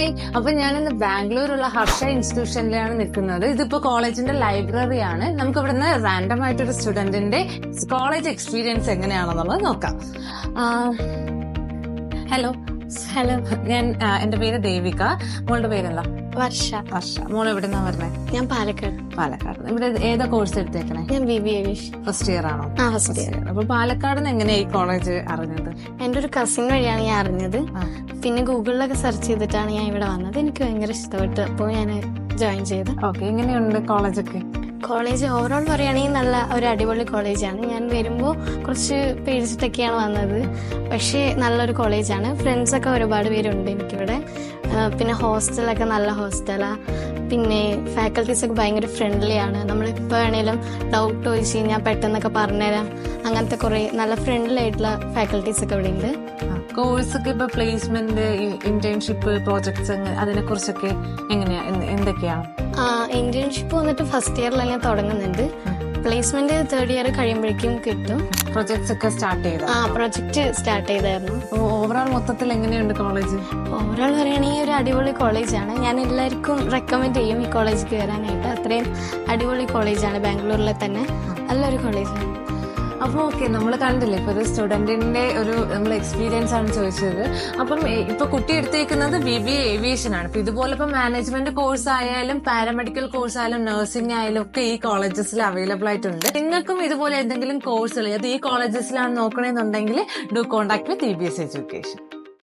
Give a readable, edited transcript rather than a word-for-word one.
Hi, അപ്പൊ ഞാനിന്ന് ബാംഗ്ലൂരുള്ള ഹർഷ ഇൻസ്റ്റിറ്റ്യൂഷനിലാണ് നിൽക്കുന്നത്. ഇതിപ്പോ കോളേജിന്റെ ലൈബ്രറിയാണ്. നമുക്ക് ഇവിടുന്ന് റാൻഡം ആയിട്ടൊരു സ്റ്റുഡന്റിന്റെ കോളേജ് എക്സ്പീരിയൻസ് എങ്ങനെയാണെന്നുള്ളത് നോക്കാം. ഹലോ ഹലോ, എന്റെ പേര് ദേവിക. മോളുടെ പേരെന്താ? വർഷ. മോൾ എവിടെന്നാ പറഞ്ഞേ? ഞാൻ പാലക്കാട്. ഇവിടെ ഏതാ കോഴ്സ് എടുത്തേക്കണേ? ഞാൻ BBA ഏവിയേഷൻ ഫസ്റ്റ് ഇയർ ആണോ? First year. അപ്പൊ പാലക്കാട് നിന്ന് എങ്ങനെയാ ഈ കോളേജ് അറിഞ്ഞത്? എന്റെ ഒരു കസിൻ വഴിയാണ് ഞാൻ അറിഞ്ഞത്. പിന്നെ ഗൂഗിളിലൊക്കെ സെർച്ച് ചെയ്തിട്ടാണ് ഞാൻ ഇവിടെ വന്നത്. എനിക്ക് ഭയങ്കര ഇഷ്ടപ്പെട്ടു. അപ്പോൾ ഞാൻ ജോയിൻ ചെയ്തു. ഓക്കെ, എങ്ങനെയുണ്ട് കോളേജൊക്കെ? കോളേജ് ഓവറോൾ പറയുകയാണെങ്കിൽ നല്ല ഒരു അടിപൊളി കോളേജാണ്. ഞാൻ വരുമ്പോൾ കുറച്ച് പേടിച്ചിട്ടൊക്കെയാണ് വന്നത്, പക്ഷേ നല്ലൊരു കോളേജാണ്. ഫ്രണ്ട്സൊക്കെ ഒരുപാട് പേരുണ്ട് എനിക്കിവിടെ. പിന്നെ ഹോസ്റ്റലൊക്കെ നല്ല ഹോസ്റ്റലാണ്. പിന്നെ ഫാക്കൽറ്റീസൊക്കെ ഭയങ്കര ഫ്രണ്ട്ലി ആണ്. നമ്മളിപ്പോൾ വേണേലും ഡൗട്ട് ചോദിച്ചു കഴിഞ്ഞാൽ പെട്ടെന്നൊക്കെ പറഞ്ഞുതരാം. അങ്ങനത്തെ കുറേ നല്ല ഫ്രണ്ട്ലി ആയിട്ടുള്ള ഫാക്കൽറ്റീസൊക്കെ ഇവിടെ ഉണ്ട്. കോഴ്സൊക്കെ ഇപ്പൊ പ്ലേസ്മെന്റ്, ഇന്റേൺഷിപ്പ്, പ്രോജക്ട്സ് അതിനെ കുറിച്ചൊക്കെ എങ്ങനെയാ, എന്തൊക്കെയാണ്? ഇന്റേൺഷിപ്പ് വന്നിട്ട് ഫസ്റ്റ് ഇയറിൽ തന്നെ തുടങ്ങുന്നുണ്ട്. പ്ലേസ്മെന്റ് തേർഡ് ഇയർ കഴിയുമ്പോഴേക്കും കിട്ടും. പ്രൊജക്ട്സ് ഒക്കെ സ്റ്റാർട്ട് ചെയ്തു? പ്രൊജക്ട് സ്റ്റാർട്ട് ചെയ്തായിരുന്നു. ഓവറോൾ മൊത്തത്തിൽ എങ്ങനെയുണ്ട് കോളേജ്? ഓവറോൾ പറയുകയാണെങ്കിൽ ഒരു അടിപൊളി കോളേജാണ്. ഞാൻ എല്ലാവർക്കും റെക്കമെൻഡ് ചെയ്യും ഈ കോളേജ് കയറാനായിട്ട്. അത്രയും അടിപൊളി കോളേജാണ്. ബാംഗ്ലൂരിലെ തന്നെ നല്ലൊരു കോളേജാണ്. അപ്പോൾ ഓക്കെ, നമ്മൾ കണ്ടില്ലേ ഇപ്പൊ ഒരു സ്റ്റുഡന്റിന്റെ നമ്മൾ എക്സ്പീരിയൻസ് ആണ് ചോദിച്ചത്. അപ്പം ഇപ്പൊ കുട്ടി എടുത്തേക്കുന്നത് BBA ഏവിയേഷൻ ആണ്. ഇപ്പൊ ഇതുപോലെ ഇപ്പൊ മാനേജ്മെന്റ് കോഴ്സ് ആയാലും പാരാമെഡിക്കൽ കോഴ്സ് ആയാലും നഴ്സിംഗ് ആയാലും ഒക്കെ ഈ കോളേജസിൽ അവൈലബിൾ ആയിട്ടുണ്ട്. നിങ്ങൾക്കും ഇതുപോലെ എന്തെങ്കിലും കോഴ്സുകൾ അത് ഈ കോളേജസിലാണ് നോക്കണമെന്നുണ്ടെങ്കിൽ do contact with EBS education.